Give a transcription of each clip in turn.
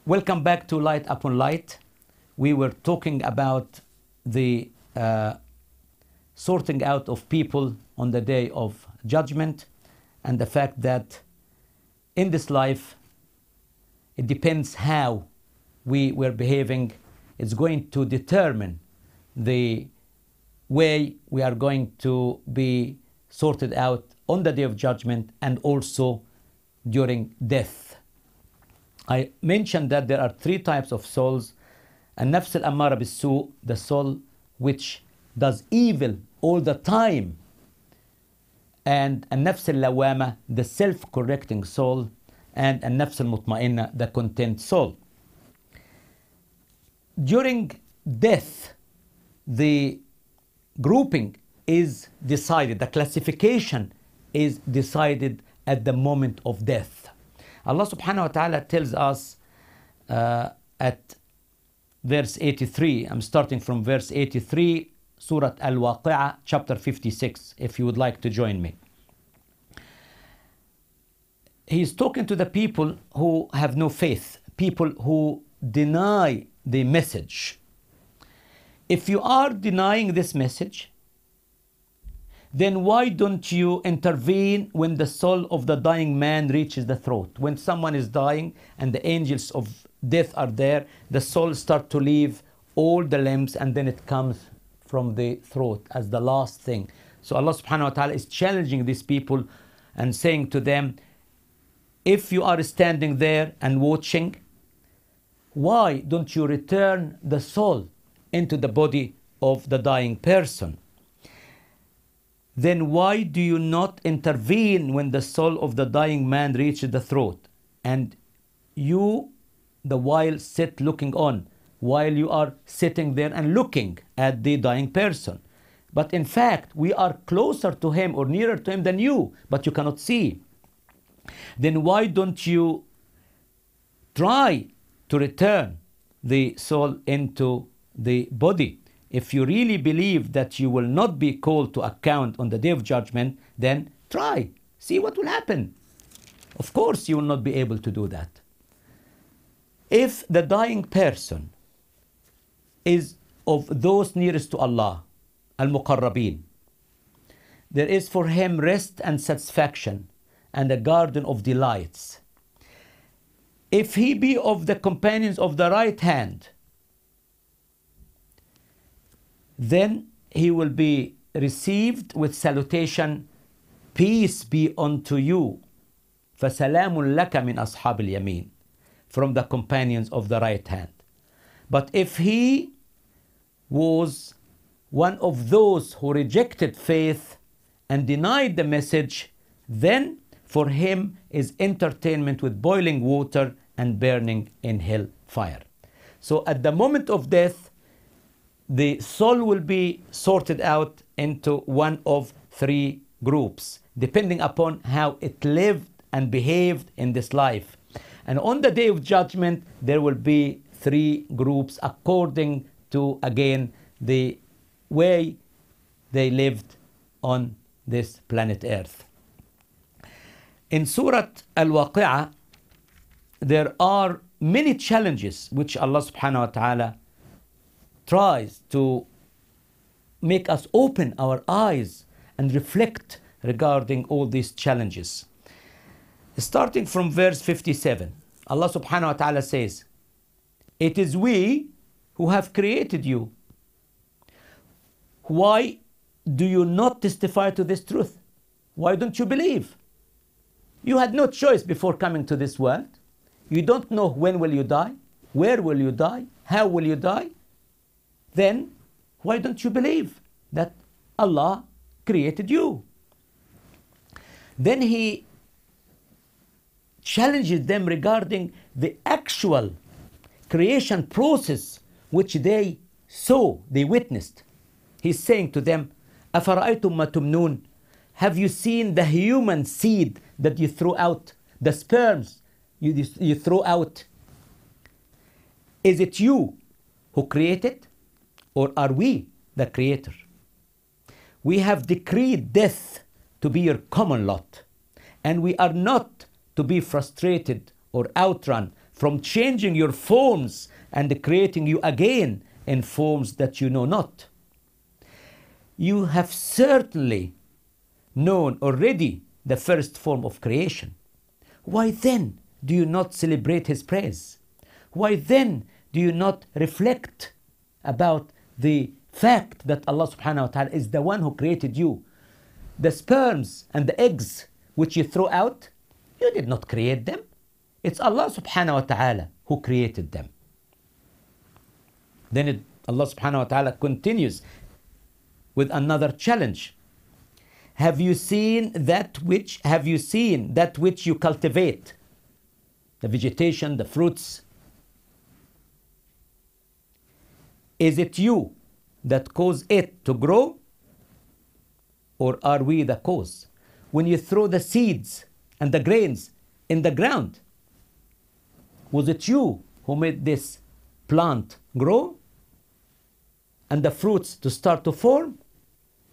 Welcome back to Light Upon Light. We were talking about the sorting out of people on the day of judgment, and the fact that in this life it depends how we were behaving. It's going to determine the way we are going to be sorted out on the day of judgment and also during death. I mentioned that there are three types of souls. النفس الأمارة بالسوء, the soul which does evil all the time, and النفس اللوامة, the self-correcting soul, and النفس المطمئنة, the content soul. During death, the grouping is decided, the classification is decided at the moment of death. Allah subhanahu wa ta'ala tells us at verse 83, I'm starting from verse 83, Surah Al-Waqi'ah, chapter 56, if you would like to join me. He's talking to the people who have no faith, people who deny the message. If you are denying this message, then why don't you intervene when the soul of the dying man reaches the throat? When someone is dying and the angels of death are there, the soul starts to leave all the limbs and then it comes from the throat as the last thing. So Allah subhanahu wa ta'ala is challenging these people and saying to them, if you are standing there and watching, why don't you return the soul into the body of the dying person? Then why do you not intervene when the soul of the dying man reaches the throat, and you the while sit looking on, while you are sitting there and looking at the dying person? But in fact, we are closer to him or nearer to him than you, but you cannot see. Then why don't you try to return the soul into the body? If you really believe that you will not be called to account on the day of judgment, then try. See what will happen. Of course, you will not be able to do that. If the dying person is of those nearest to Allah, al-muqarrabin, there is for him rest and satisfaction and a garden of delights. If he be of the companions of the right hand, then he will be received with salutation, peace be unto you, فَسَلَامٌ لَكَ مِنْ أَصْحَابِ الْيَمِينَ, from the companions of the right hand. But if he was one of those who rejected faith and denied the message, then for him is entertainment with boiling water and burning in hell fire. So at the moment of death, the soul will be sorted out into one of three groups, depending upon how it lived and behaved in this life. And on the day of judgment, there will be three groups according to, again, the way they lived on this planet Earth. In Surah Al-Waqi'ah, there are many challenges which Allah subhanahu wa ta'ala tries to make us open our eyes and reflect regarding all these challenges. Starting from verse 57, Allah subhanahu wa ta'ala says, it is we who have created you. Why do you not testify to this truth? Why don't you believe? You had no choice before coming to this world. You don't know when will you die, where will you die, how will you die. Then why don't you believe that Allah created you? Then he challenges them regarding the actual creation process which they saw, they witnessed. He's saying to them, أَفَرَأَيْتُمْ مَا تُمْنُونَ, have you seen the human seed that you throw out, the sperms you throw out? Is it you who created, or are we the creator? We have decreed death to be your common lot, and we are not to be frustrated or outrun from changing your forms and creating you again in forms that you know not. You have certainly known already the first form of creation. Why then do you not celebrate his praise? Why then do you not reflect about the fact that Allah subhanahu wa ta'ala is the one who created you? The sperms and the eggs which you throw out, you did not create them. It's Allah subhanahu wa ta'ala who created them. Then Allah subhanahu wa ta'ala continues with another challenge. Have you seen that which you cultivate? The vegetation, the fruits. Is it you that cause it to grow? Or are we the cause? When you throw the seeds and the grains in the ground, was it you who made this plant grow and the fruits to start to form?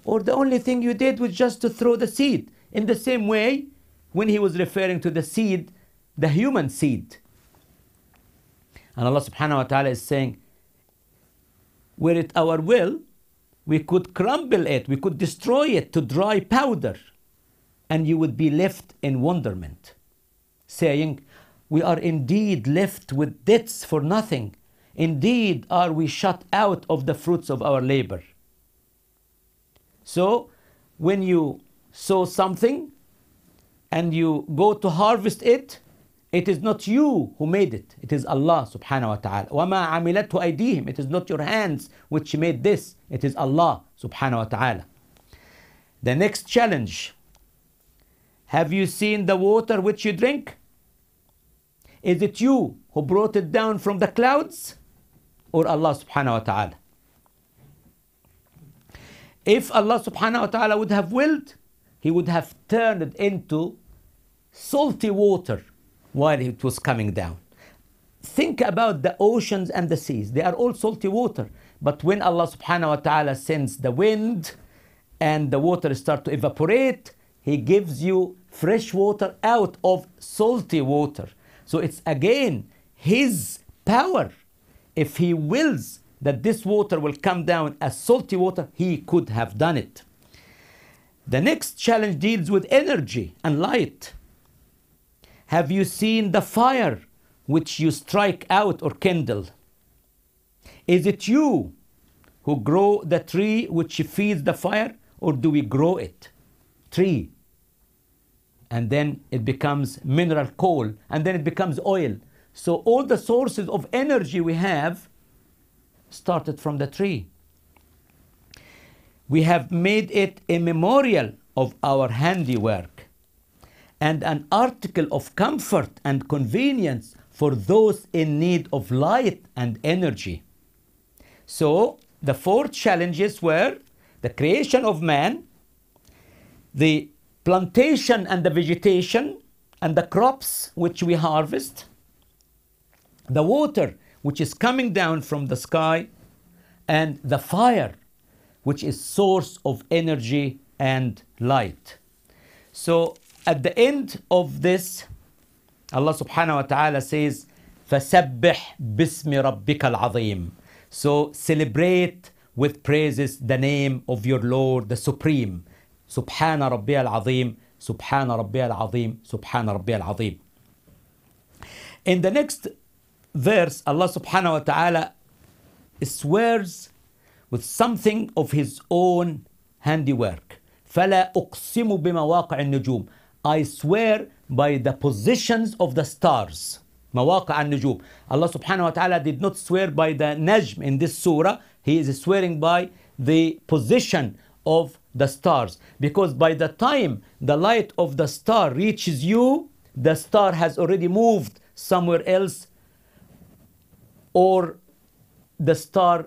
Or the only thing you did was just to throw the seed? In the same way, when he was referring to the seed, the human seed. And Allah subhanahu wa ta'ala is saying, were it our will, we could crumble it, we could destroy it to dry powder, and you would be left in wonderment, saying, we are indeed left with debts for nothing. Indeed are we shut out of the fruits of our labor. So when you sow something and you go to harvest it, it is not you who made it. It is Allah subhanahu wa ta'ala. وَمَا عَمِلَتْهُ أَيْدِيهِمْ. It is not your hands which made this. It is Allah subhanahu wa ta'ala. The next challenge. Have you seen the water which you drink? Is it you who brought it down from the clouds? Or Allah subhanahu wa ta'ala? If Allah subhanahu wa ta'ala would have willed, he would have turned it into salty water while it was coming down. Think about the oceans and the seas. They are all salty water. But when Allah subhanahu wa ta'ala sends the wind and the water starts to evaporate, he gives you fresh water out of salty water. So it's again his power. If he wills that this water will come down as salty water, he could have done it. The next challenge deals with energy and light. Have you seen the fire which you strike out or kindle? Is it you who grow the tree which feeds the fire, or do we grow it? Tree. And then it becomes mineral coal, and then it becomes oil. So all the sources of energy we have started from the tree. We have made it a memorial of our handiwork and an article of comfort and convenience for those in need of light and energy. So the four challenges were the creation of man, the plantation and the vegetation and the crops which we harvest, the water which is coming down from the sky, and the fire which is source of energy and light. So at the end of this, Allah subhanahu wa ta'ala says, فَسَبِّحْ بِاسْمِ رَبِّكَ الْعَظِيمِ. So celebrate with praises the name of your Lord, the Supreme. Subhana Rabbi al-Azim, Subhana Rabbi al-Azim, Subhana Rabbi al-Azim. In the next verse, Allah subhanahu wa ta'ala swears with something of his own handiwork. فَلَا أُقْسِمُ بِمَوَاقِعِ النُّجُومِ. I swear by the positions of the stars. مواقع النجوم. Allah subhanahu wa ta'ala did not swear by the najm in this surah. He is swearing by the position of the stars. Because by the time the light of the star reaches you, the star has already moved somewhere else, or the star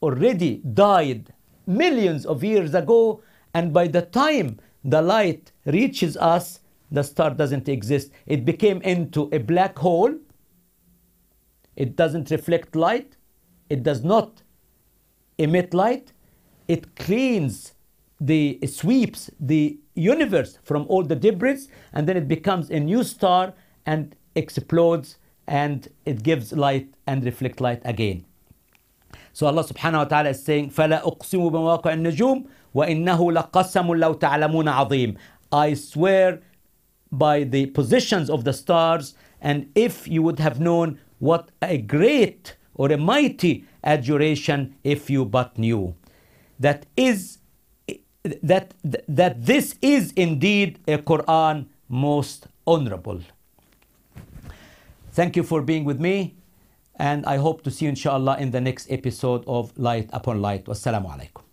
already died millions of years ago, and by the time the light reaches us, the star doesn't exist. It became into a black hole. It doesn't reflect light. It does not emit light. It sweeps the universe from all the debris, and then it becomes a new star and explodes and it gives light and reflect light again. So Allah subhanahu wa ta'ala is saying, فَلَا أُقْسِمُ بِمَوَاقِعِ النُّجُومِ وَإِنَّهُ لَقَسَمٌ لَوْ تَعْلَمُونَ عَظِيمٌ. I swear by the positions of the stars, and if you would have known, what a great or a mighty adjuration if you but knew. That this is indeed a Quran most honorable. Thank you for being with me, and I hope to see you inshallah in the next episode of Light Upon Light. Wassalamu alaikum.